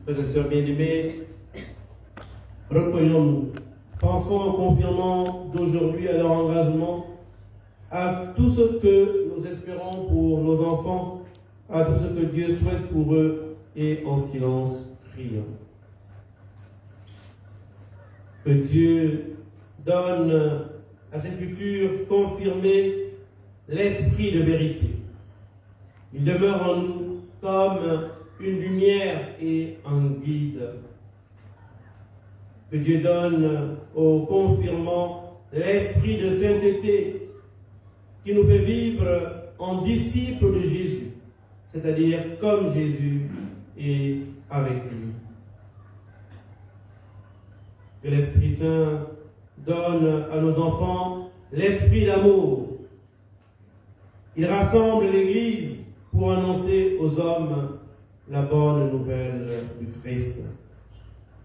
Frères et sœurs bien-aimés, recueillons-nous. Pensons en confirmant d'aujourd'hui à leur engagement, à tout ce que nous espérons pour nos enfants, à tout ce que Dieu souhaite pour eux, et en silence, prions. Que Dieu donne à ces futurs confirmés l'esprit de vérité. Il demeure en nous comme une lumière et un guide. Que Dieu donne aux confirmants l'esprit de sainteté qui nous fait vivre en disciples de Jésus, c'est-à-dire comme Jésus et avec lui. Que l'Esprit Saint donne à nos enfants l'esprit d'amour. Il rassemble l'Église pour annoncer aux hommes la bonne nouvelle du Christ.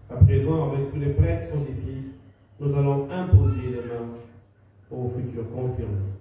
À présent, avec tous les prêtres qui sont ici, nous allons imposer les mains aux futurs confirmés.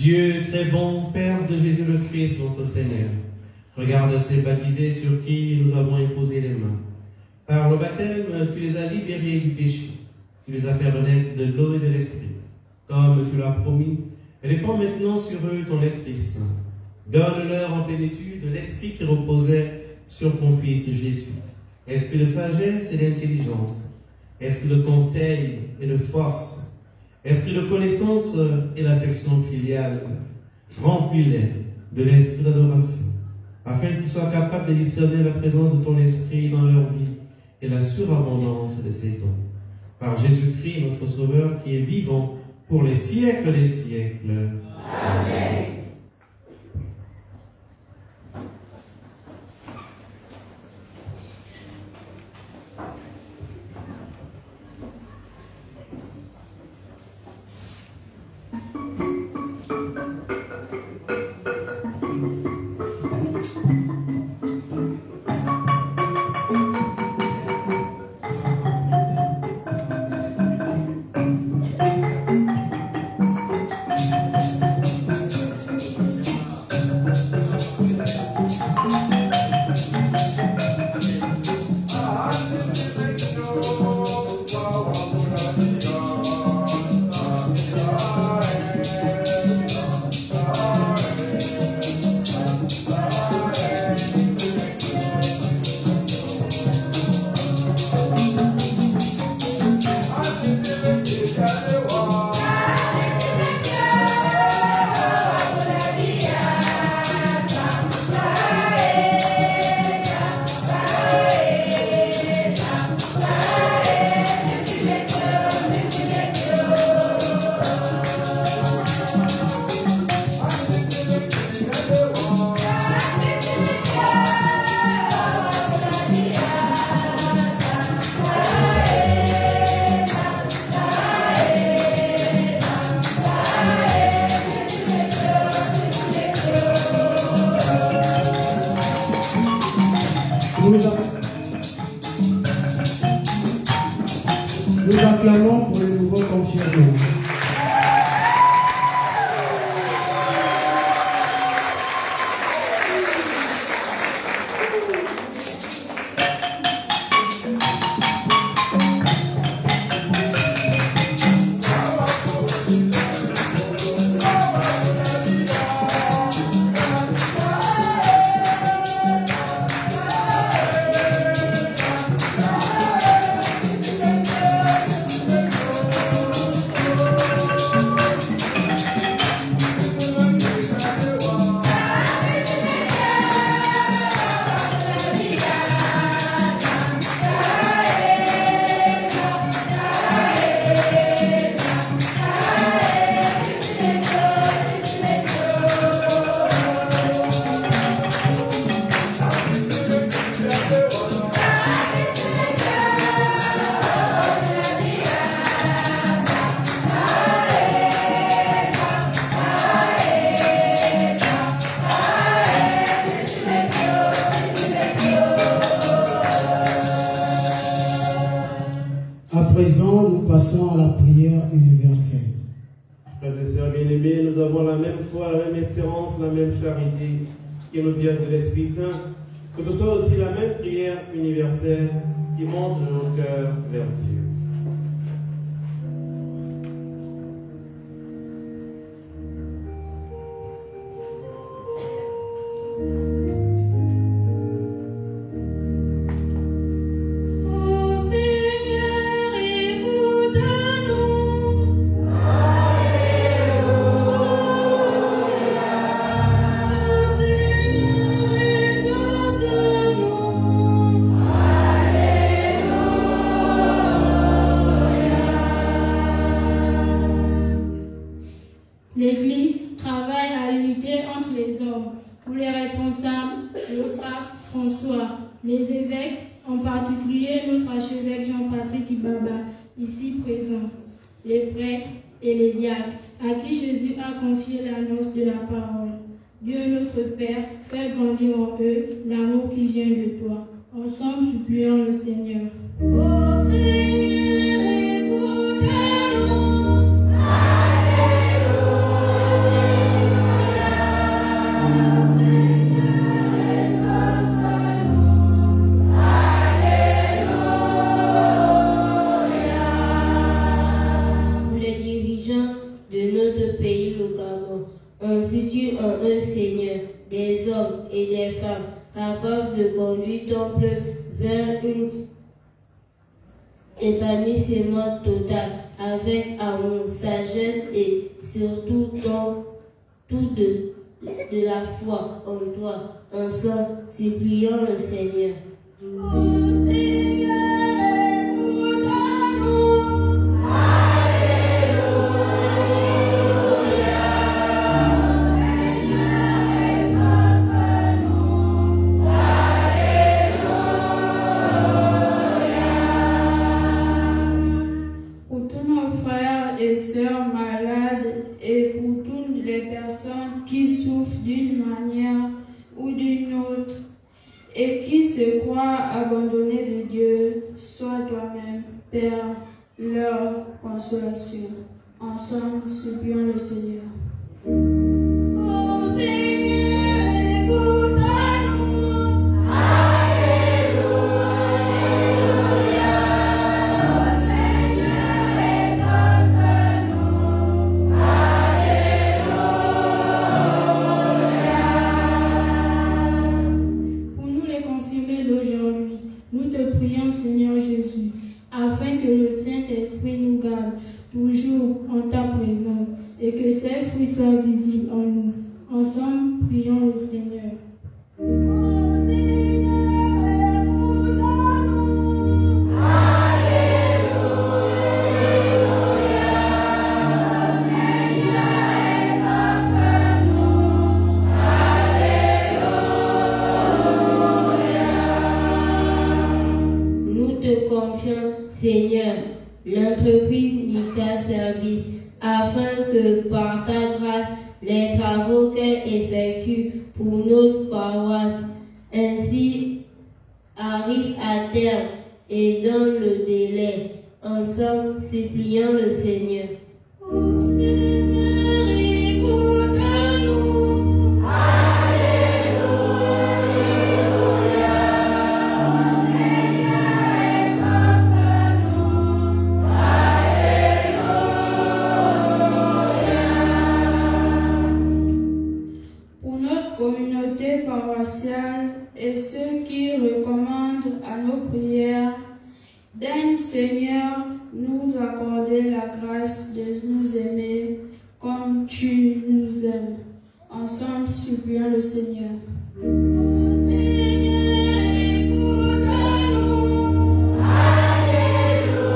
Dieu très bon, Père de Jésus le Christ, notre Seigneur, regarde ces baptisés sur qui nous avons imposé les mains. Par le baptême, tu les as libérés du péché. Tu les as fait renaître de l'eau et de l'Esprit, comme tu l'as promis. Répands maintenant sur eux ton Esprit Saint. Donne-leur en plénitude l'Esprit qui reposait sur ton Fils Jésus. Esprit de sagesse et d'intelligence, esprit de conseil et de force, esprit de connaissance et d'affection filiale. Remplis-les de l'esprit d'adoration, afin qu'ils soient capables de discerner la présence de ton esprit dans leur vie et la surabondance de ses dons. Par Jésus-Christ, notre Sauveur, qui est vivant pour les siècles des siècles. Amen. pouvons confier en nous. À présent, nous passons à la prière universelle. Frères et sœurs bien-aimés, nous avons la même foi, la même espérance, la même charité qui nous vient de l'Esprit Saint. Que ce soit aussi la même prière universelle qui monte de nos cœurs vers Dieu. L'Église travaille à l'unité entre les hommes. Pour les responsables, le pape François, les évêques, en particulier notre archevêque Jean-Patrick Ibaba, ici présent, les prêtres et les diacres, à qui Jésus a confié l'annonce de la parole. Dieu notre Père, fais grandir en eux l'amour qui vient de toi. Ensemble, supplions le Seigneur. Ô Seigneur, écoute-nous. Institue en eux, Seigneur, des hommes et des femmes capables de conduire ton peuple vers un épanouissement total, avec amour, sagesse et surtout tout de la foi en toi. Ensemble, supplions le Seigneur. Oh Seigneur, écoute-nous. Et sœurs malades et pour toutes les personnes qui souffrent d'une manière ou d'une autre et qui se croient abandonnées de Dieu, sois toi-même, Père, leur consolation. Ensemble, supplions le Seigneur. Oh Seigneur, écoute-nous. Seigneur Jésus, afin que le Saint-Esprit nous garde toujours en ta présence et que ses fruits soient visibles en nous. Ensemble, prions le Seigneur. Oh Seigneur, écoute-nous. Seigneur, l'entreprise Nika Service, afin que par ta grâce, les travaux qu'elle effectue pour notre paroisse ainsi arrivent à terme et dans le délai ensemble, supplions le Seigneur. Ô Seigneur, écoute-nous. Alléluia. Ô Seigneur, exauce-nous. Alléluia. Pour notre communauté paroissiale et ceux qui recommandent à nos prières, daigne Seigneur nous accorder la grâce de nous aimer comme tu nous aimes. Ensemble, supplions le Seigneur. Ô Seigneur, écoute-nous. Alléluia.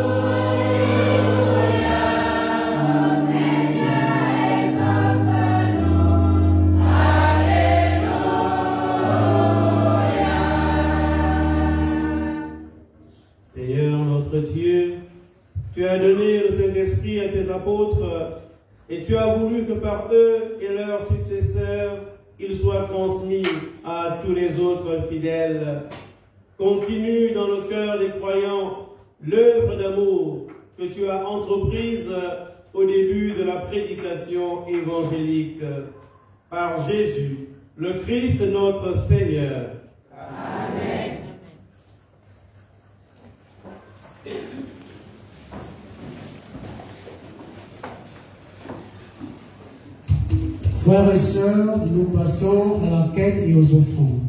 Ô Seigneur, exauce-nous. Alléluia. Seigneur notre Dieu, tu as donné le Saint-Esprit à tes apôtres et tu as voulu que par eux et leurs successeurs, il soit transmis à tous les autres fidèles. Continue dans le cœur des croyants l'œuvre d'amour que tu as entreprise au début de la prédication évangélique. Par Jésus, le Christ notre Seigneur. Amen. Frères et sœurs, nous passons à la quête et aux offrandes.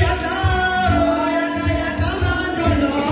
Yaka, yaka, yaka, manzalo.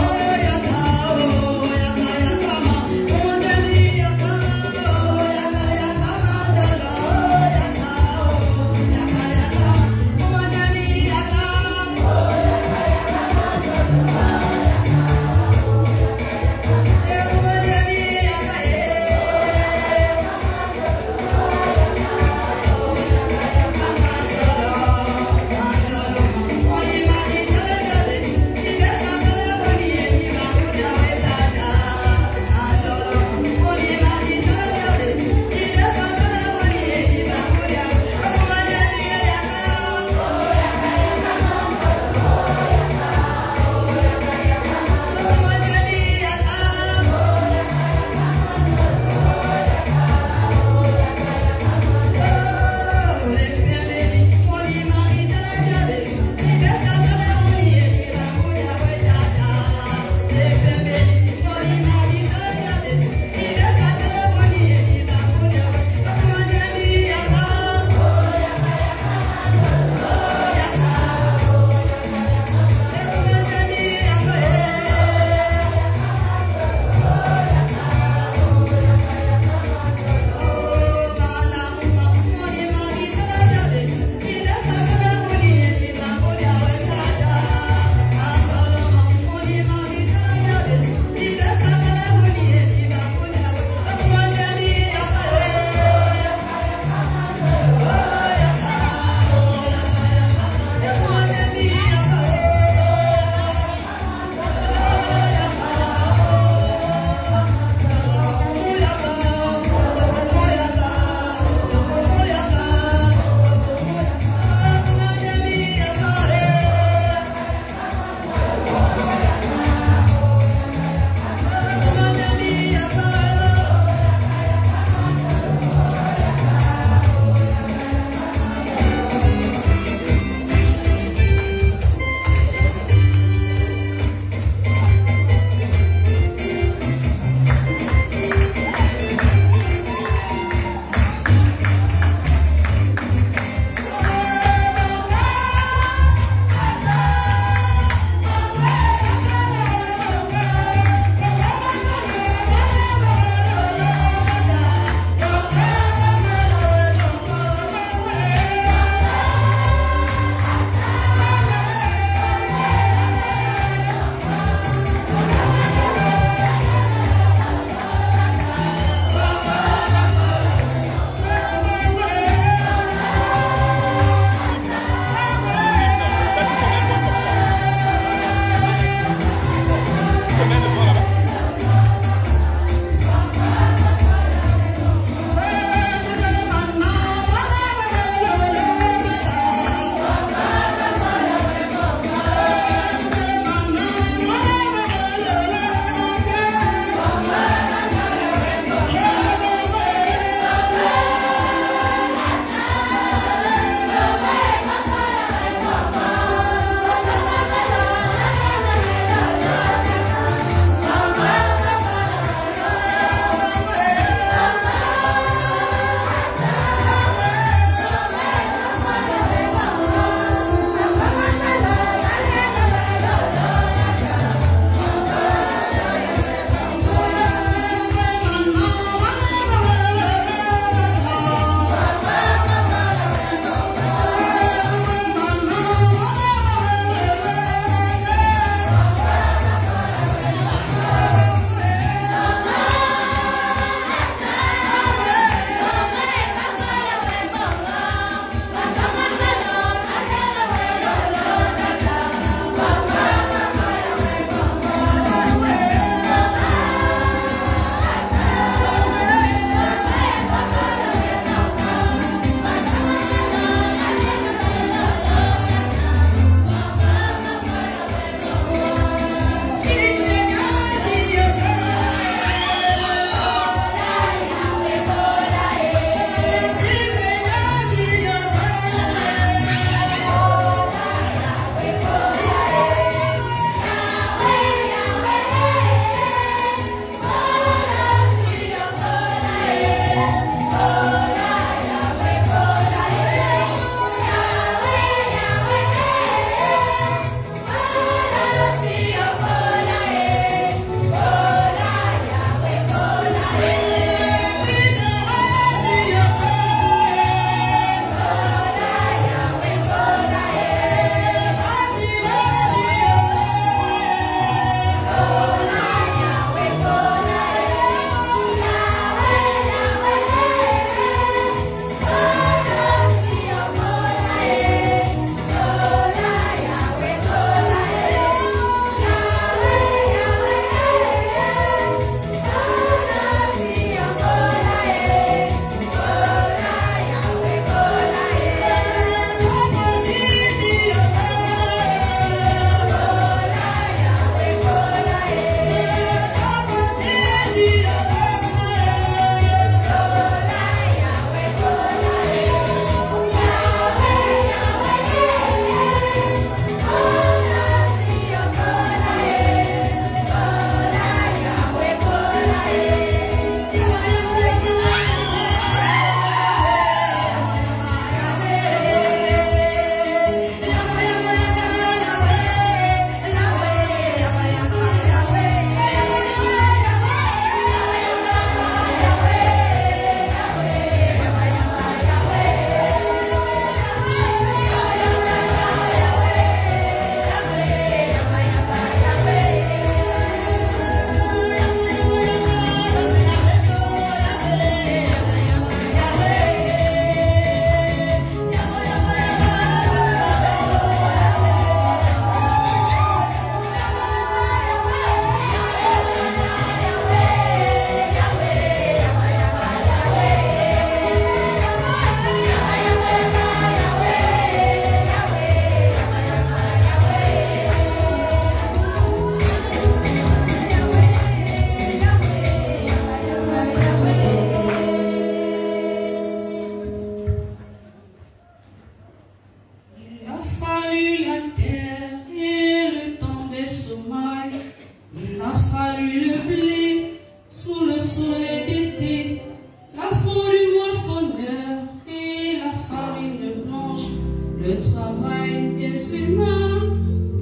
le travail des humains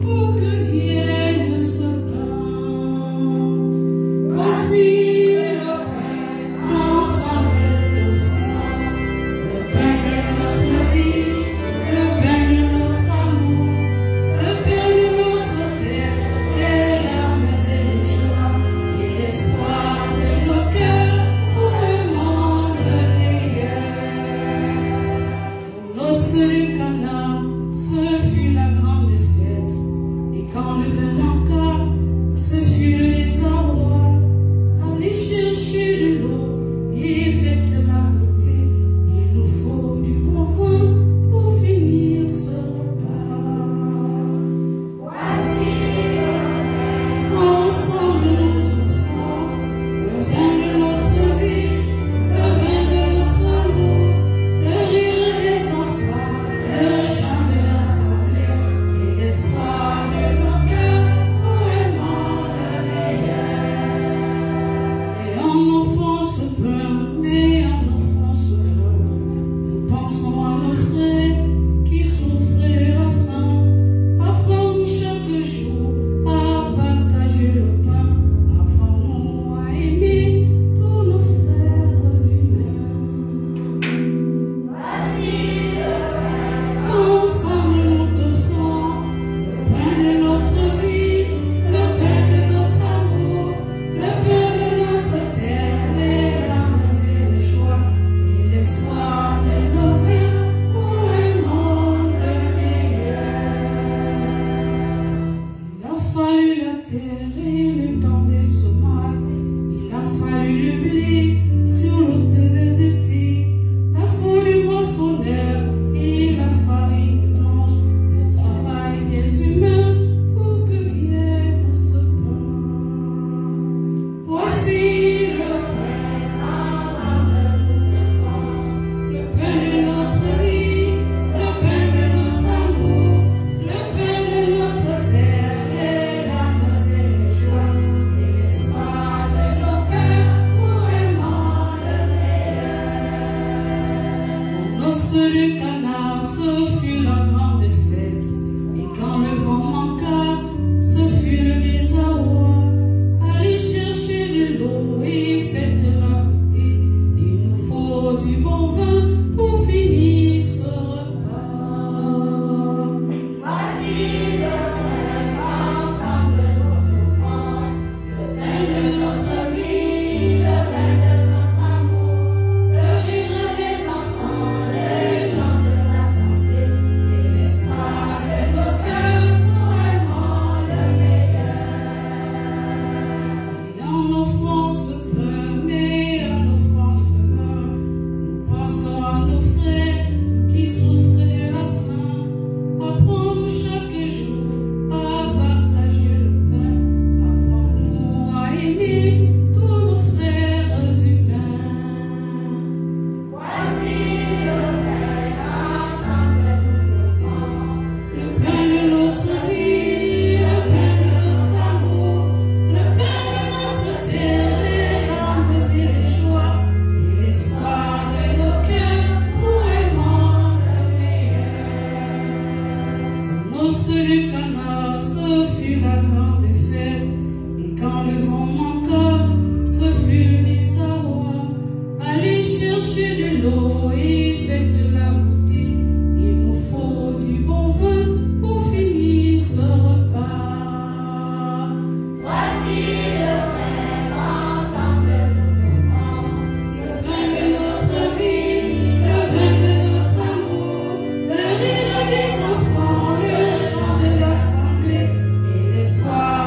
pour que vienne ce temps. Voici le pain ensemble de foi, le pain de notre vie, le pain de notre amour, le pain de notre terre, les larmes et les joies et l'espoir de nos cœurs pour le monde meilleur. Pour l'os du Cana, ce fut la grande fête, et quand le vin manqua, ce fut le désarroi. Aller chercher de l'eau et faites la goûter, il nous faut du bon vin pour finir ce repas. Ensemble nous offrons le vin de notre vie, le vin de notre amour, le rire des enfants, le chant de l'assemblée et l'espoir de nos cœurs pour le monde meilleur. Et en offrant ce pain et en offrant ce vin, nous pensons à nos frères qui souffraient la faim. Apprends-nous chaque jour à partager le pain. Apprends-nous à aimer tous nos frères humains. Ensemble nous t'offrons le pain de notre vie, le pain de notre amour, le pain de notre terre, les larmes et les joies et l'espoir de nos vies pour un monde meilleur. Il a fallu la terre et le temps des semailles, il a fallu le blé sur l'autel d'été, la folie moissonneur et la farine blanche, le travail des humains pour que vienne ce pain. Voici le pain de notre vie, le pain de notre amour, le pain de notre terre, les larmes et les joies et l'espoir de nos cœurs pour un monde meilleur. Au os du Cana, ce fut la grande fête, et quand le vent manqua, ce fut le désarroi. Allez chercher de l'eau et faites-la goûter, il nous faut du bon vin pour finir ce repas. Le vin de notre vie, le vin de notre amour, le rire des enfants, les gens de l'assemblée et l'espoir de nos cœurs pour un monde meilleur. Et en offrant ce pain et en offrant ce vin, nous pensons à nos frères qui souffrent de la faim. Apprends-nous chaque jour à partager le pain. Apprends-nous à aimer tous nos frères humains. Le pain de notre vie, le pain de notre amour, le pain de notre terre, les larmes et les joies et l'espoir de nos cœurs pour un monde meilleur. Ensemble nous offrons le pain de notre vie, le pain de notre amour, le pain de notre terre, les larmes et les joies et l'espoir de nos cœurs pour un monde meilleur. Le pain de notre vie, le pain de notre amour, le pain de notre terre, les larmes et les joies et l'espoir de nos cœurs pour un monde meilleur. L'os du Cana, ce fut la grande fête, et quand le vent manqua, ce fut le désarroi. Allez chercher de l'eau et faites-la goûter, il nous faut du bon vin pour finir ce repas. Le vin de notre vie, le vin de notre amour, le rire des enfants, le chant de l'assemblée et l'espoir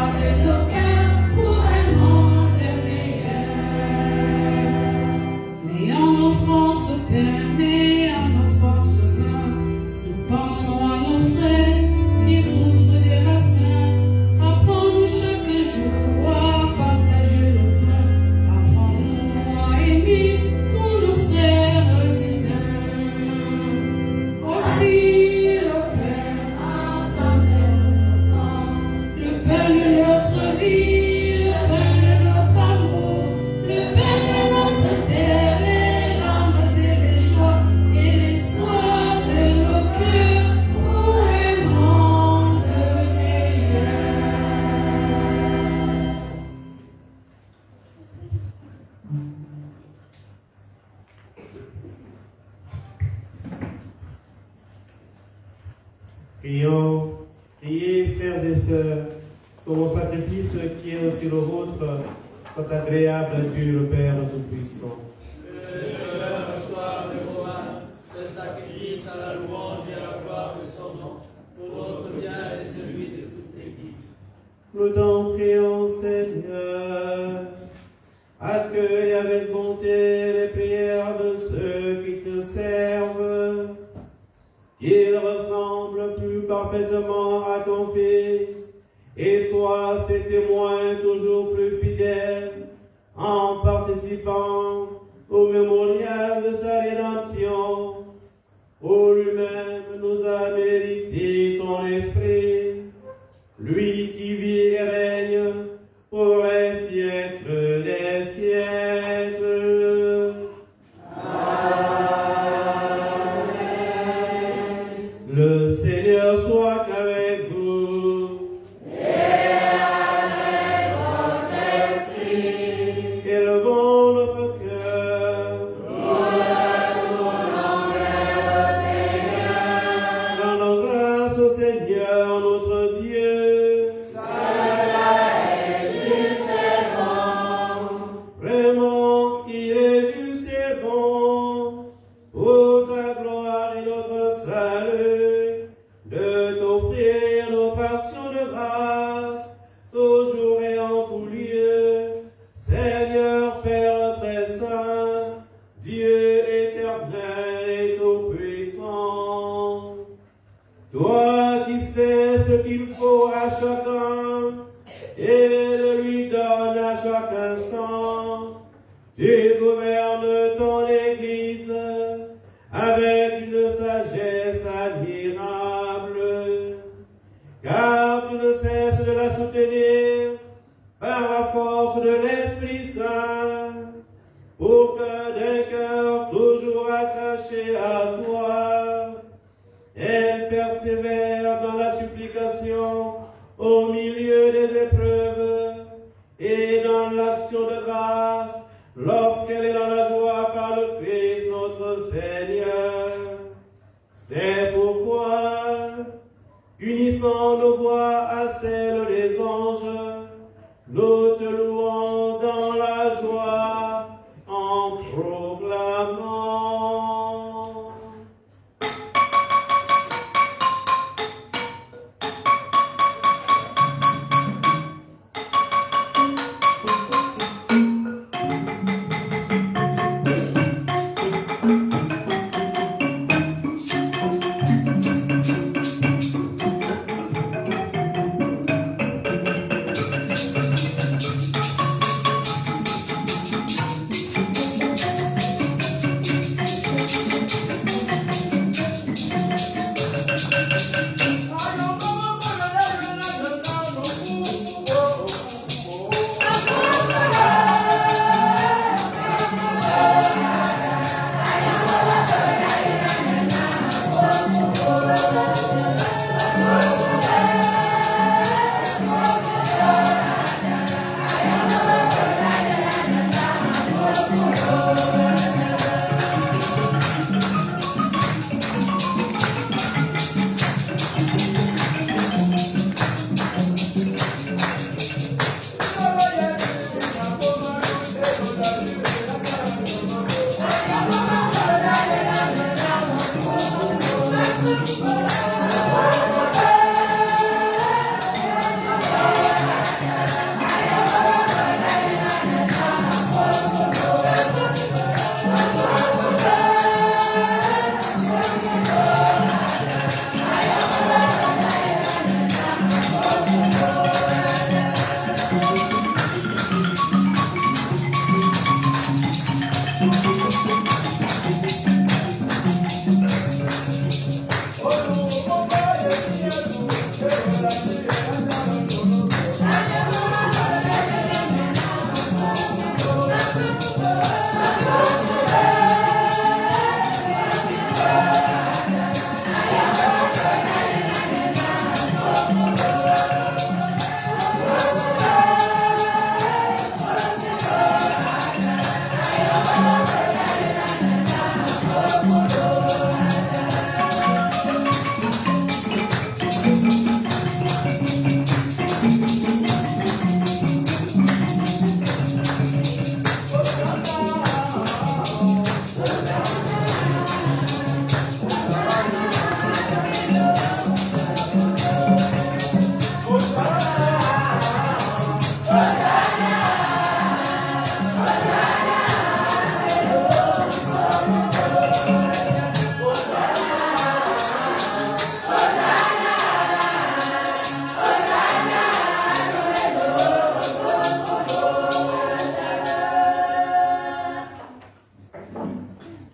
Prions, priez, frères et sœurs, que mon sacrifice qui est aussi le vôtre soit agréable à Dieu le Père Tout-Puissant. Que le Seigneur reçoive de vos mains ce sacrifice à la louange et à la gloire de son nom, pour notre bien et celui de toute l'Église. Nous t'en prions, Seigneur. Accueille avec bonté les prières de ceux qui te servent, qu'ils ressemblent plus parfaitement à ton Fils, et soient ses témoins toujours plus fidèles, en participant au mémorial de sa rédemption, où lui-même nous a mérité ton esprit, lui qui vit et règne pour les siècles des siècles. Amen. Le Seigneur soit avec vous. Et avec votre esprit. Élevons notre cœur. Nous le tournons vers le Seigneur. Rendons grâce au Seigneur notre Dieu. Vraiment, il est juste et bon, pour ta gloire et notre salut, de t'offrir notre action de grâce, toujours et en tout lieu, Seigneur Père très saint, Dieu éternel et tout-puissant. Toi qui sais ce qu'il faut à chacun, et le lui donne à chaque instant, tu gouvernes ton Église avec une sagesse admirable, car tu ne cesses de la soutenir par la force de l'Esprit Saint, pour que d'un cœur toujours attaché à toi, elle persévère dans la supplication au milieu des épreuves et dans l'action de grâce lorsqu'elle est dans la joie par le Christ notre Seigneur. C'est pourquoi, unissant nos voix à celles des anges, nous te louons dans la joie en proclamant.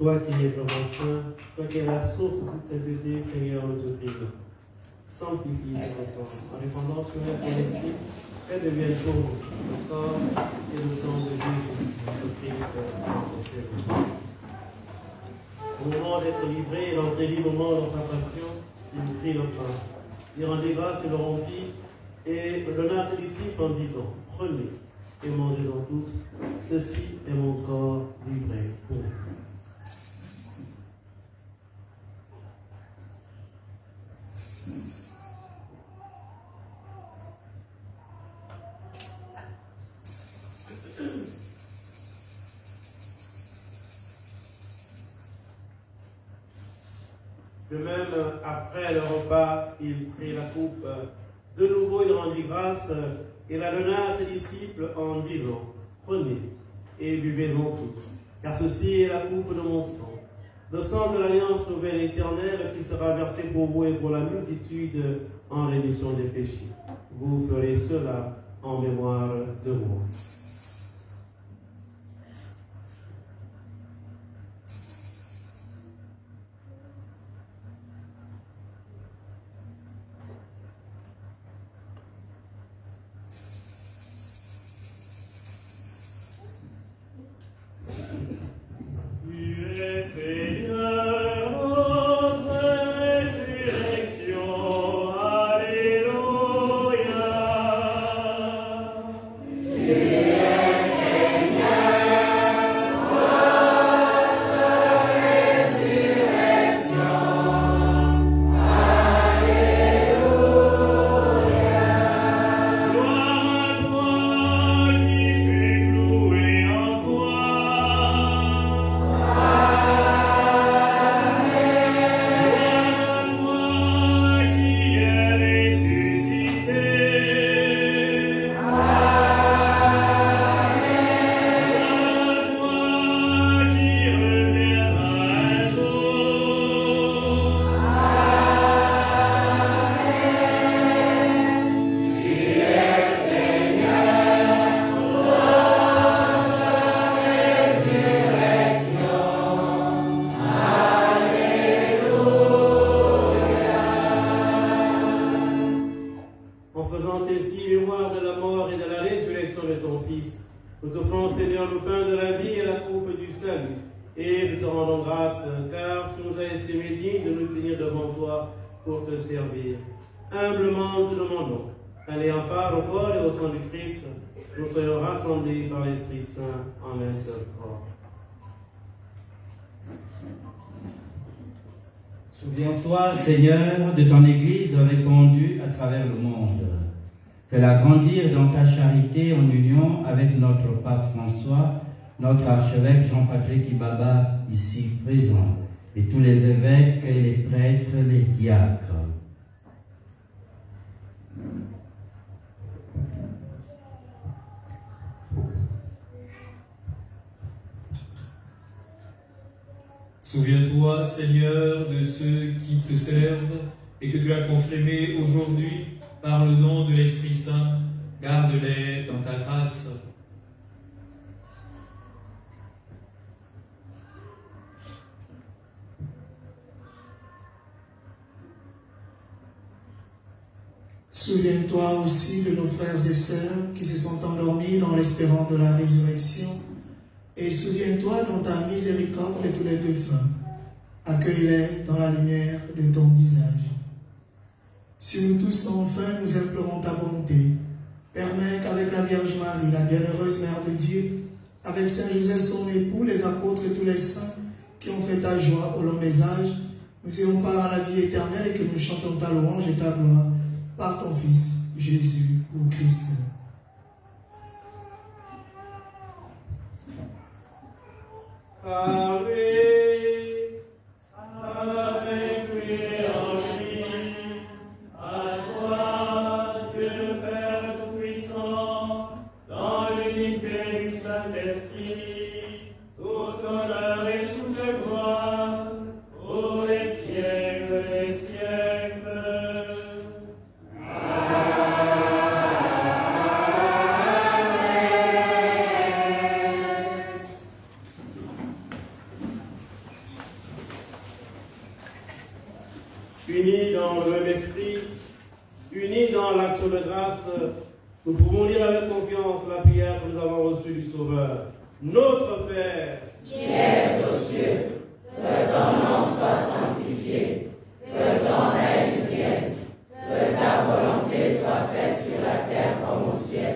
Toi qui es vraiment saint, toi qui es la source de toute sainteté, Seigneur, nous te prions. Sanctifie cette parole en répandant sur elle ton esprit, qu'elle devienne pour nous le corps et le sang de Jésus, le Christ, notre Seigneur. Au moment d'être livré et d'entrer librement dans sa passion, il prit le pain. Il rendit grâce et le rompit et le donna à ses disciples en disant, prenez et mangez-en tous, ceci est mon corps livré pour vous. De même, après le repas, il prit la coupe. De nouveau, il rendit grâce et la donna à ses disciples en disant, prenez et buvez-en tous, car ceci est la coupe de mon sang, le sang de l'alliance nouvelle et éternelle qui sera versé pour vous et pour la multitude en rémission des péchés. Vous ferez cela en mémoire de moi. Souviens-toi, Seigneur, de ton Église répandue à travers le monde. Fais-la grandir dans ta charité en union avec notre pape François, notre archevêque Jean-Patrick Ibaba, ici présent, et tous les évêques et les prêtres, les diacres. Souviens-toi, Seigneur, de ceux qui te servent et que tu as confirmés aujourd'hui par le nom de l'Esprit Saint. Garde-les dans ta grâce. Souviens-toi aussi de nos frères et sœurs qui se sont endormis dans l'espérance de la résurrection. Et souviens-toi dans ta miséricorde de tous les défunts. Accueille-les dans la lumière de ton visage. Si nous tous enfin nous implorons ta bonté, permets qu'avec la Vierge Marie, la bienheureuse Mère de Dieu, avec Saint Joseph son époux, les apôtres et tous les saints qui ont fait ta joie au long des âges, nous ayons part à la vie éternelle et que nous chantons ta louange et ta gloire par ton Fils, Jésus, au Christ. Par lui, avec lui en lui, à toi, Dieu le Père Tout-Puissant, dans l'unité du Saint-Esprit, tout honneur et toute gloire, pour les siècles des siècles. unis dans le même esprit, unis dans l'action de grâce, nous pouvons lire avec confiance la prière que nous avons reçue du Sauveur. Notre Père, qui es aux cieux, que ton nom soit sanctifié, que ton règne vienne, que ta volonté soit faite sur la terre comme au ciel.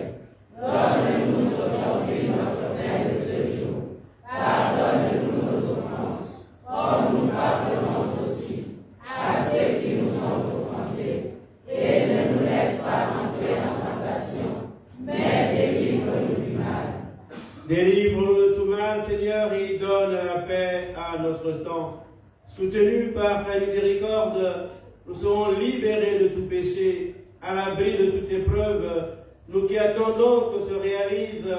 Donne-nous aujourd'hui notre pain de ce jour. Pardonne-nous nos offenses, comme nous pardonnons aussi à ceux qui nous ont offensés. Et ne nous laisse pas entrer en tentation, mais délivre-nous du mal. Délivre-nous de tout mal, Seigneur, et donne la paix à notre temps. Soutenus par ta miséricorde, nous serons libérés de tout péché, à l'abri de toute épreuve, nous qui attendons que se réalise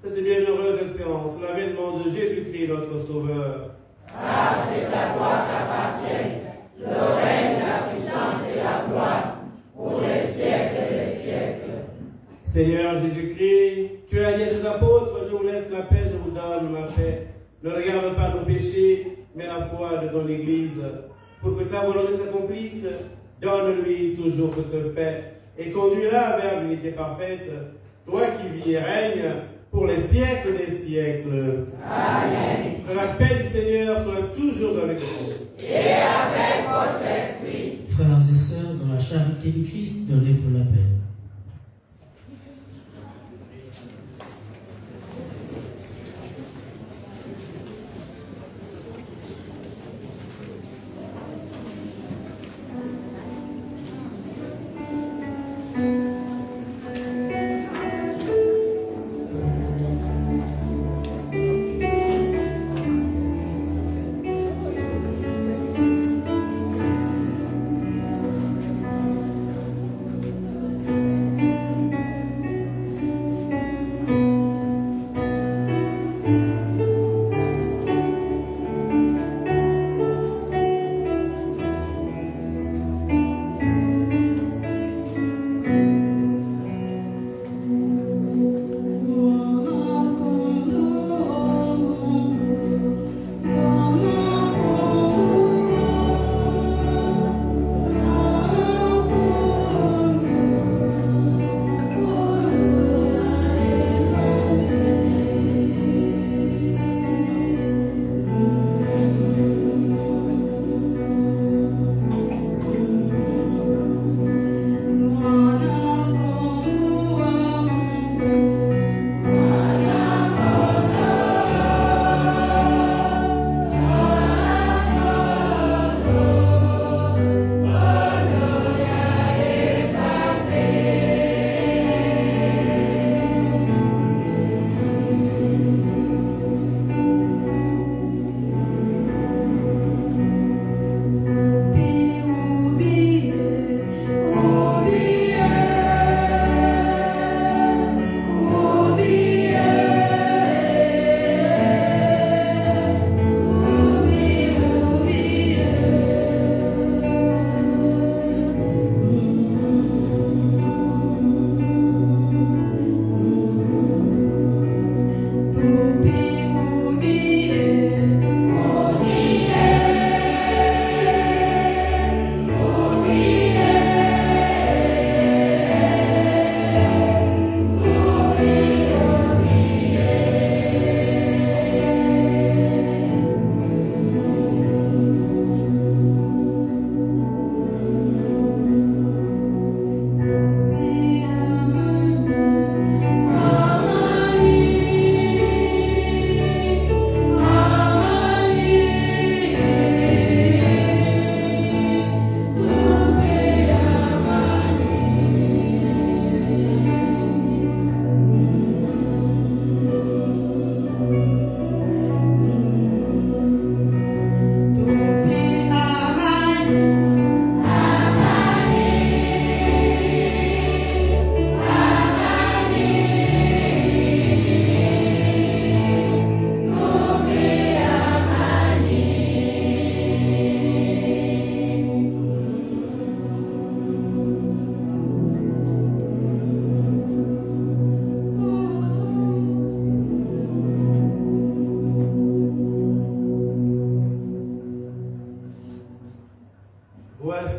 cette bienheureuse espérance, l'avènement de Jésus-Christ, notre Sauveur. Ah, c'est à toi qu'appartiennent le règne, la puissance et la gloire, pour les siècles des siècles. Seigneur Jésus-Christ, tu as dit à tes apôtres, je vous laisse la paix, je vous donne ma paix. Ne regarde pas nos péchés, mais la foi de ton Église. Pour que ta volonté s'accomplisse, donne-lui toujours cette paix et conduis-la vers l'unité parfaite, toi qui vis et règnes pour les siècles des siècles. Amen. Que la paix du Seigneur soit toujours avec vous. Et avec votre esprit. Frères et sœurs, dans la charité du Christ, donnez-vous la paix.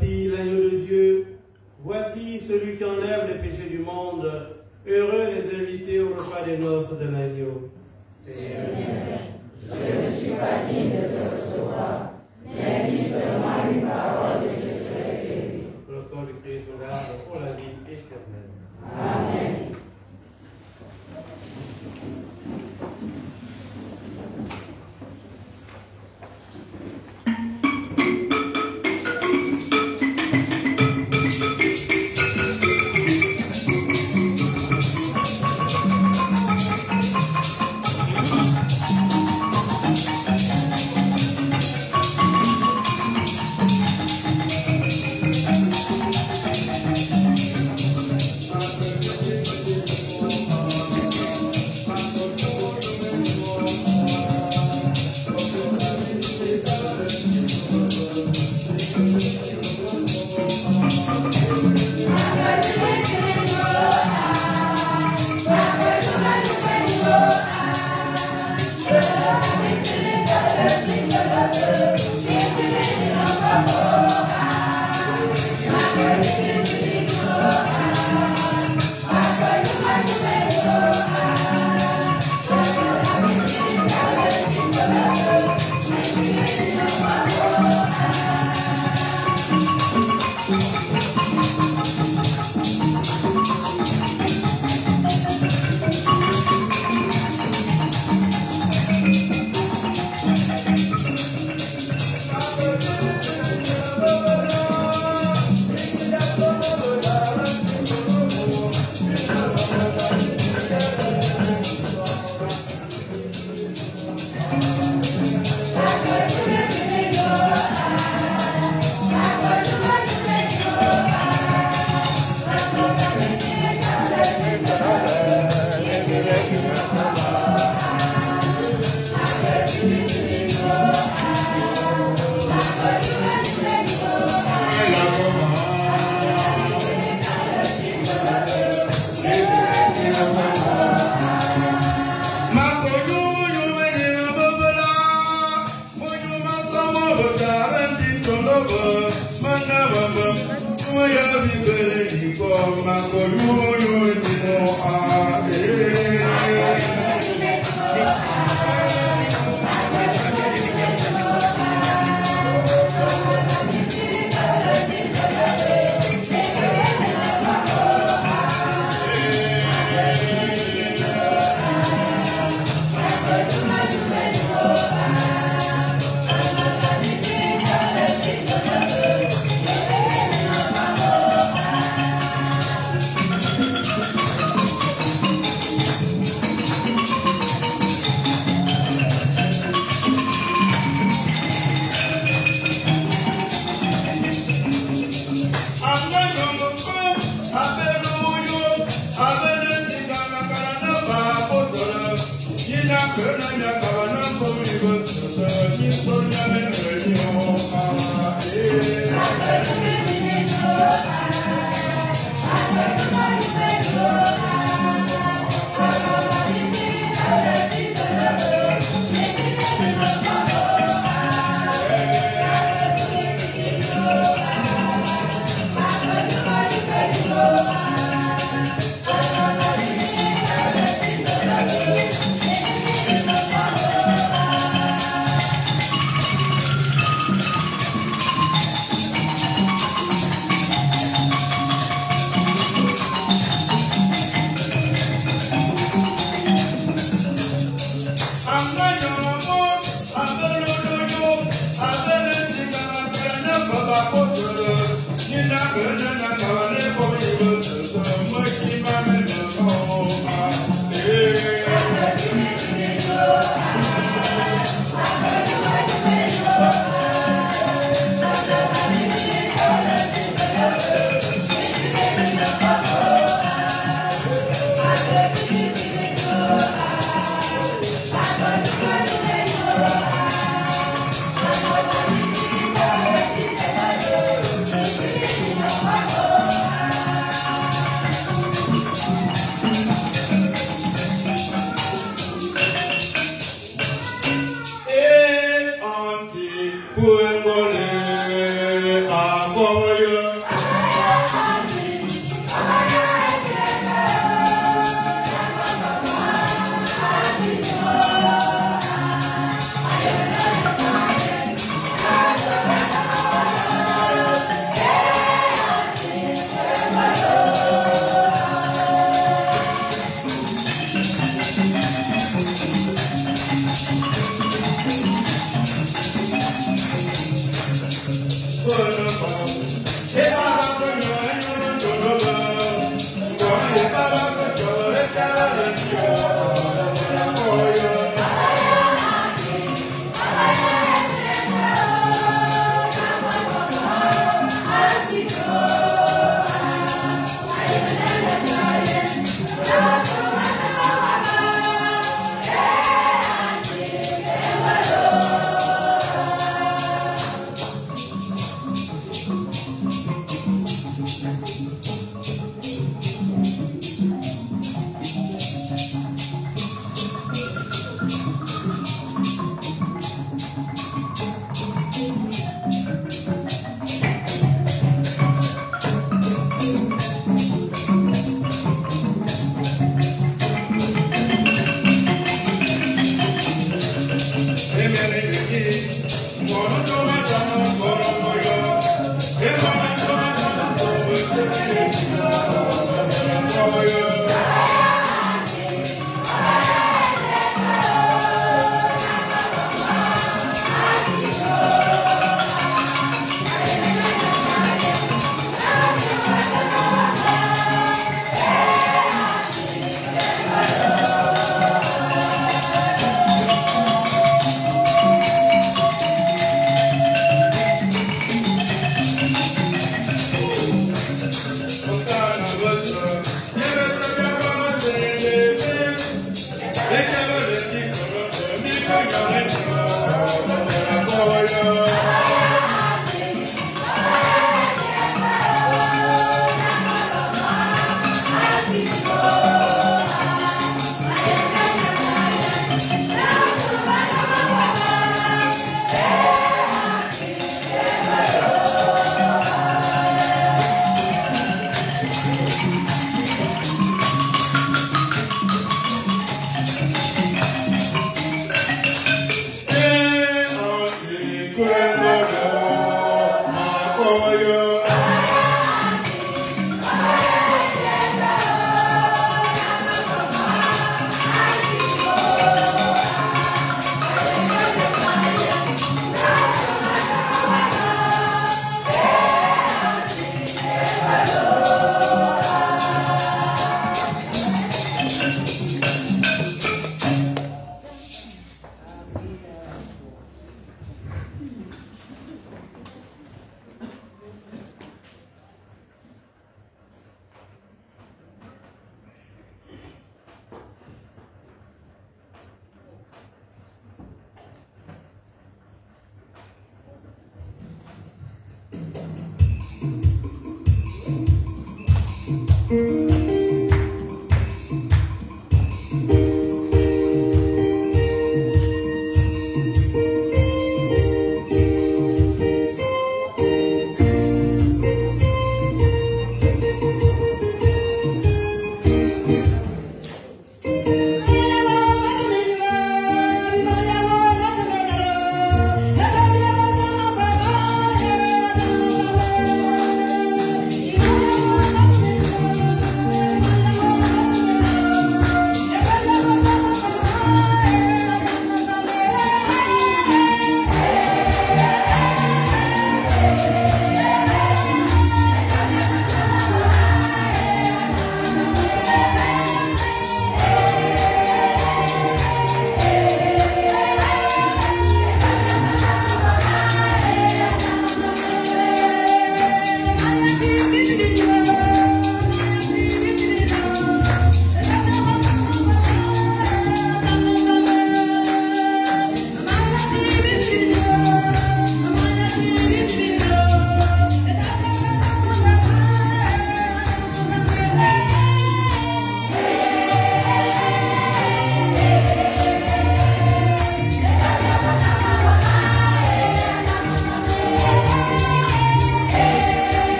Voici l'agneau de Dieu, voici celui qui enlève les péchés du monde. Heureux les invités au repas des noces de l'agneau. Seigneur, je ne suis pas digne de te recevoir, mais dis seulement une parole et je serai guéri. Que le corps du Christ nous garde pour la vie éternelle. Amen.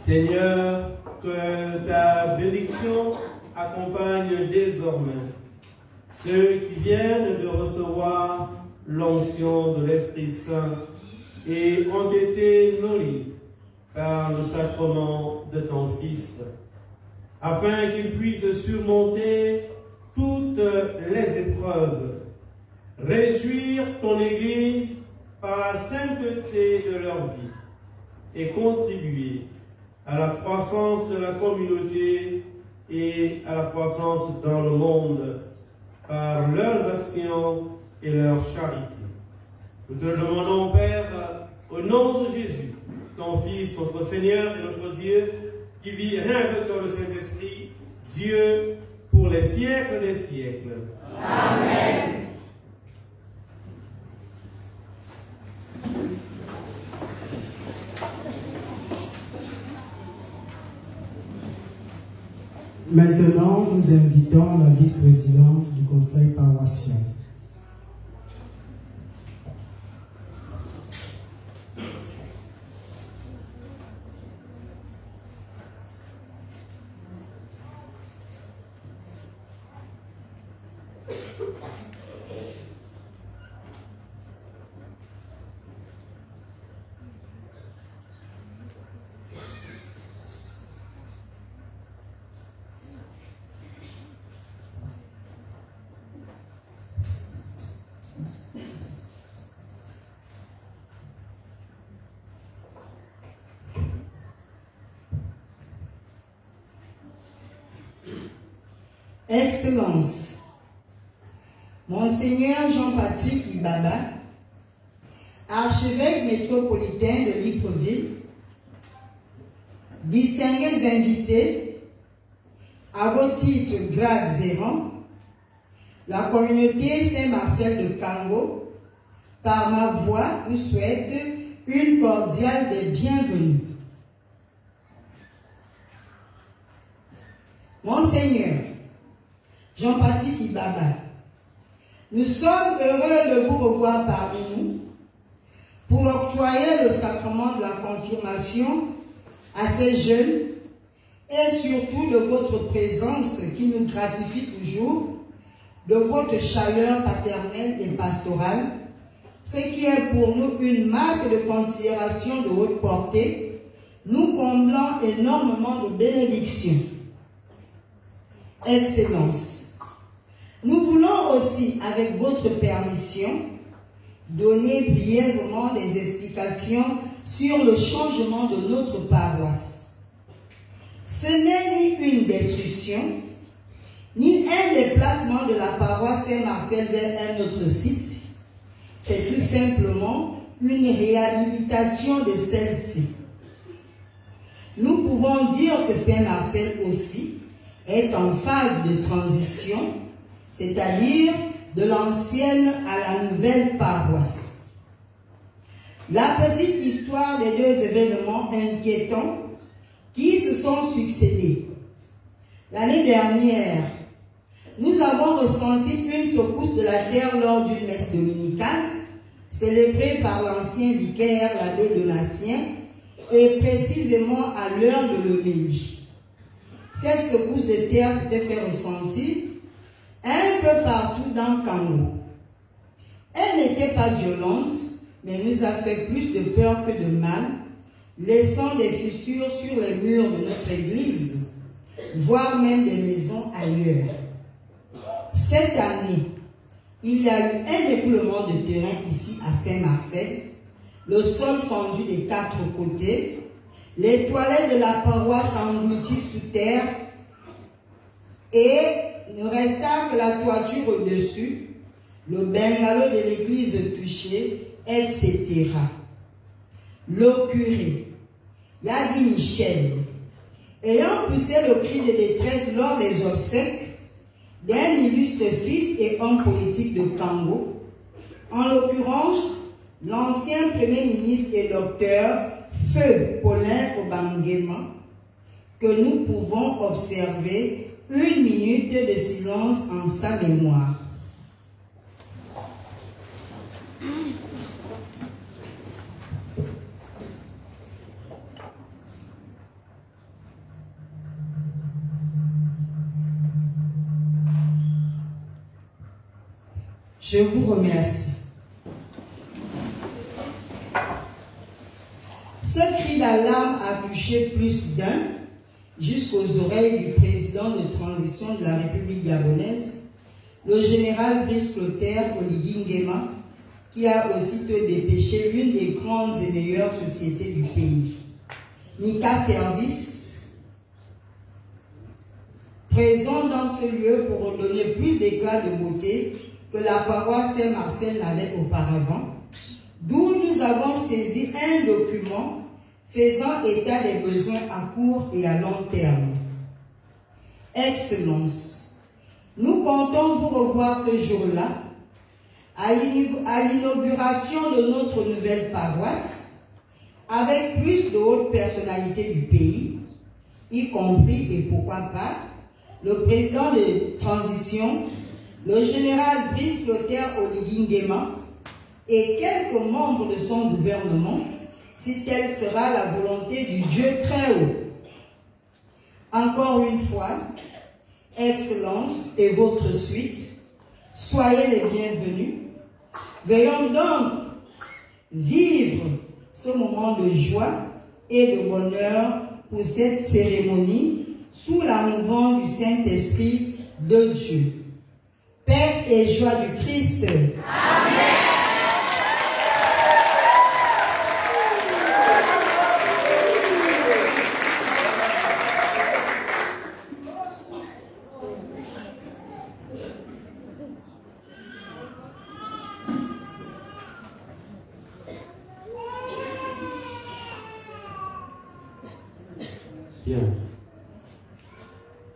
Seigneur, que ta bénédiction accompagne désormais ceux qui viennent de recevoir l'onction de l'Esprit Saint et ont été nourris par le sacrement de ton Fils, afin qu'ils puissent surmonter toutes les épreuves, réjouir ton Église par la sainteté de leur vie et contribuer à la croissance de la communauté et à la croissance dans le monde par leurs actions et leur charité. Nous te le demandons, Père, au nom de Jésus, ton Fils, notre Seigneur et notre Dieu, qui vit et règne avec toi le Saint-Esprit, Dieu, pour les siècles des siècles. Amen. Maintenant, nous invitons la vice-présidente du conseil paroissial. Excellences, Monseigneur Jean-Patrick Ibaba, archevêque métropolitain de Libreville, distingués invités, à vos titres, grades et rangs, la communauté Saint-Marcel de Kango, par ma voix, vous souhaite une cordiale des bienvenus. Monseigneur Jean-Patrick Ibaba, nous sommes heureux de vous revoir parmi nous pour octroyer le sacrement de la confirmation à ces jeunes et surtout de votre présence qui nous gratifie toujours, de votre chaleur paternelle et pastorale, ce qui est pour nous une marque de considération de haute portée, nous comblant énormément de bénédictions. Excellences, nous voulons aussi, avec votre permission, donner brièvement des explications sur le changement de notre paroisse. Ce n'est ni une destruction, ni un déplacement de la paroisse Saint-Marcel vers un autre site. C'est tout simplement une réhabilitation de celle-ci. Nous pouvons dire que Saint-Marcel aussi est en phase de transition, c'est-à-dire de l'ancienne à la nouvelle paroisse. La petite histoire des deux événements inquiétants qui se sont succédés. L'année dernière, nous avons ressenti une secousse de la terre lors d'une messe dominicale, célébrée par l'ancien vicaire, l'abbé Donatien, et précisément à l'heure de l'homélie. Cette secousse de terre s'était fait ressentir un peu partout dans Kango. Elle n'était pas violente, mais nous a fait plus de peur que de mal, laissant des fissures sur les murs de notre église, voire même des maisons ailleurs. Cette année, il y a eu un écoulement de terrain ici à Saint-Marcel, le sol fendu des quatre côtés, les toilettes de la paroisse englouties sous terre et ne resta que la toiture au-dessus, le bungalow de l'église touché, etc. Le curé, Yadi Michel, ayant poussé le cri de détresse lors des obsèques d'un illustre fils et homme politique de Kango, en l'occurrence l'ancien premier ministre et docteur Feu Paulin Obangema, que nous pouvons observer 1 minute de silence en sa mémoire. Je vous remercie. Ce cri d'alarme a touché plus d'un, jusqu'aux oreilles du président de transition de la République gabonaise, le général Brice Clotaire Oligui Nguema, qui a aussitôt dépêché l'une des grandes et meilleures sociétés du pays, Nika Service, présent dans ce lieu pour donner plus d'éclat de beauté que la paroisse Saint-Marcel n'avait auparavant, d'où nous avons saisi un document faisant état des besoins à court et à long terme. Excellences, nous comptons vous revoir ce jour-là à l'inauguration de notre nouvelle paroisse avec plus de hautes personnalités du pays, y compris et pourquoi pas le président de transition, le général Brice Clotaire Oligui Nguema et quelques membres de son gouvernement, si telle sera la volonté du Dieu très haut. Encore une fois, Excellence et votre suite, soyez les bienvenus. Veuillons donc vivre ce moment de joie et de bonheur pour cette cérémonie sous la mouvance du Saint-Esprit de Dieu. Paix et joie du Christ. Amen. Bien,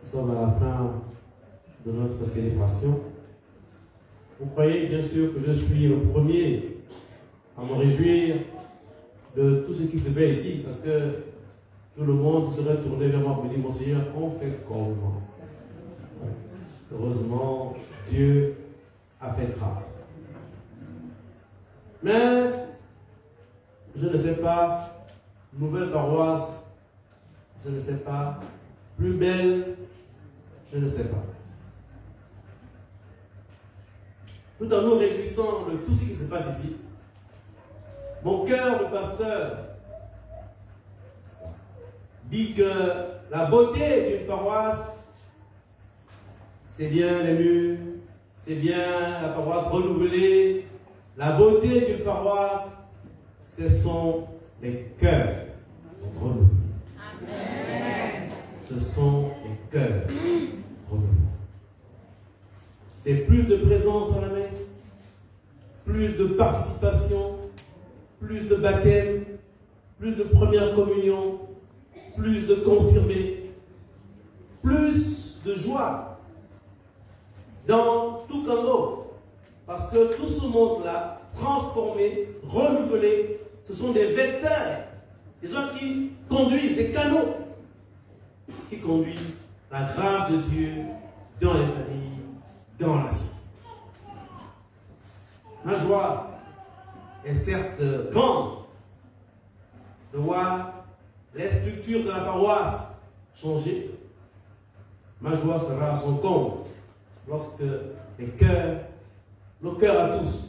nous sommes à la fin de notre célébration. Vous croyez bien sûr que je suis le premier à me réjouir de tout ce qui se fait ici, parce que tout le monde serait tourné vers moi pour me dire, Monseigneur, on fait comment? Heureusement, Dieu a fait grâce. Mais, je ne sais pas, nouvelle paroisse, je ne sais pas, plus belle, je ne sais pas. Tout en nous réjouissant de tout ce qui se passe ici, mon cœur de pasteur dit que la beauté d'une paroisse, c'est bien les murs, c'est bien la paroisse renouvelée. La beauté d'une paroisse, ce sont les cœurs renouvelés. Amen. Ce sont les cœurs renouvelés. C'est plus de présence à la messe, plus de participation, plus de baptême, plus de première communion, plus de confirmés, plus de joie dans tout Congo. Parce que tout ce monde-là, transformé, renouvelé, ce sont des vecteurs, des gens qui conduisent, des canaux, qui conduisent la grâce de Dieu dans les familles, dans la cité. Ma joie est certes grande de voir les structures de la paroisse changer. Ma joie sera à son comble lorsque les cœurs, nos cœurs à tous,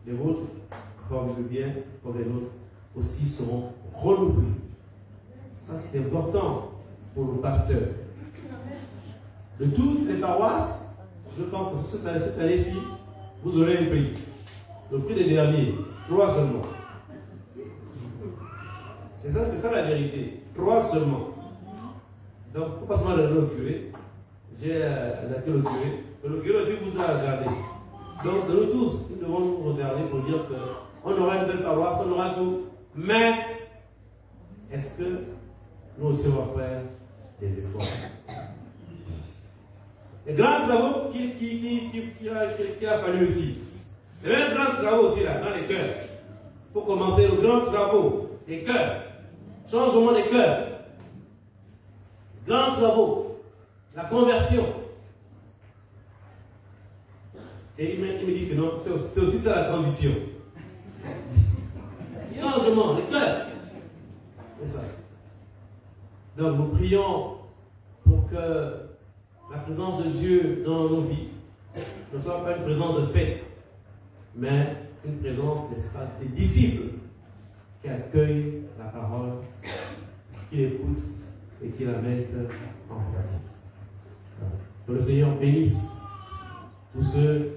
les vôtres, comme le bien, comme les nôtres, aussi seront renouvelés. Ça, c'est important pour le pasteur. De toutes les paroisses, je pense que cette année-ci, vous aurez un prix. Le prix des derniers, 3 seulement. C'est ça la vérité. 3 seulement. Donc, il ne faut pas seulement regarder le curé. J'ai attaqué le curé. Mais le curé aussi vous a regardé. Donc, c'est nous tous qui devons nous regarder pour dire qu'on aura une belle paroisse, on aura tout. Mais, est-ce que nous aussi on va faire des efforts? Les grands travaux qu'il a fallu ici. Il y a un grand travaux aussi là, dans les cœurs. Il faut commencer le grand travaux des cœurs. Changement des cœurs. Grands travaux. La conversion. Et il me dit que non, c'est aussi ça la transition. Changement, les cœurs. C'est ça. Donc nous prions pour que la présence de Dieu dans nos vies ne soit pas une présence de fête, mais une présence, n'est-ce pas, des disciples qui accueillent la parole, qui l'écoutent et qui la mettent en pratique. Que le Seigneur bénisse tous ceux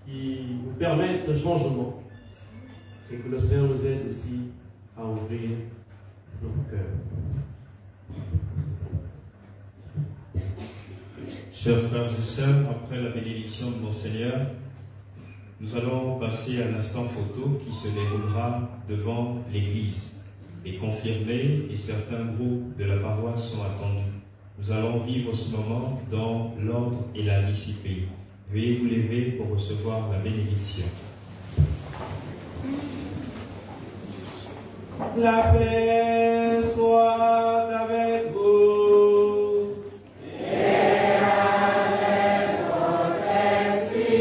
qui nous permettent ce changement et que le Seigneur nous aide aussi à ouvrir nos cœurs. Chers frères et sœurs, après la bénédiction de Monseigneur, nous allons passer à l'instant photo qui se déroulera devant l'église et confirmé, et certains groupes de la paroisse sont attendus. Nous allons vivre ce moment dans l'ordre et la discipline. Veuillez vous lever pour recevoir la bénédiction. La paix soit avec vous. Et avec votre esprit.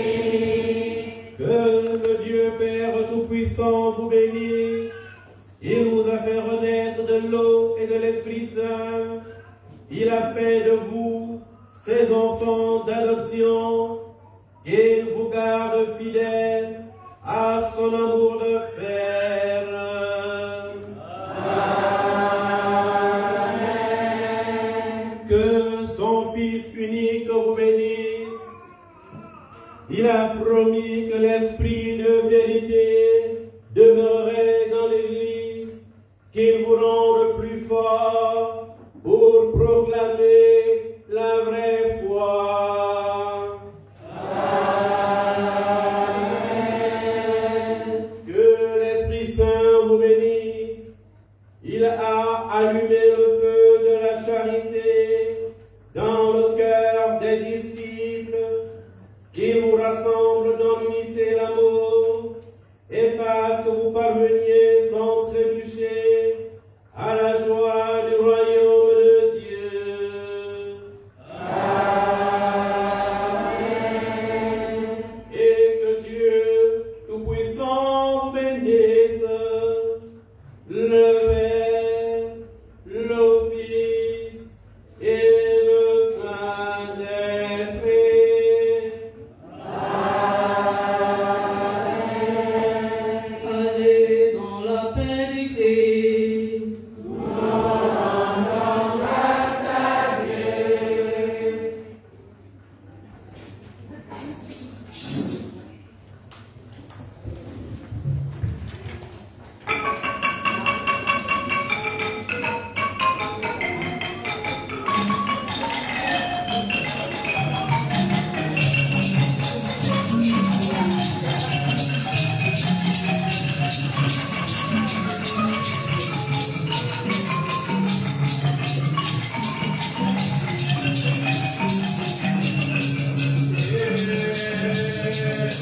Que le Dieu Père Tout-Puissant vous bénisse. Il vous a fait renaître de l'eau et de l'Esprit Saint. Il a fait de vous ses enfants d'adoption. Qu'il vous garde fidèles à son amour de Père. Amen. Que son Fils unique vous bénisse. Il a promis que l'Esprit de vérité demeurerait dans l'Église, qu'il vous rende plus fort pour proclamer la vraie foi. Il a allumé le feu de la charité dans le cœur des disciples, qui vous rassemble dans l'unité et l'amour, et fasse que vous parveniez sans trébucher à la joie du royaume de Dieu. Amen. Et que Dieu Tout-Puissant vous bénisse, le Père, le Fils et le Saint-Esprit. Allez dans la paix du Christ. Nous rendons grâce à Dieu.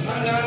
Maria,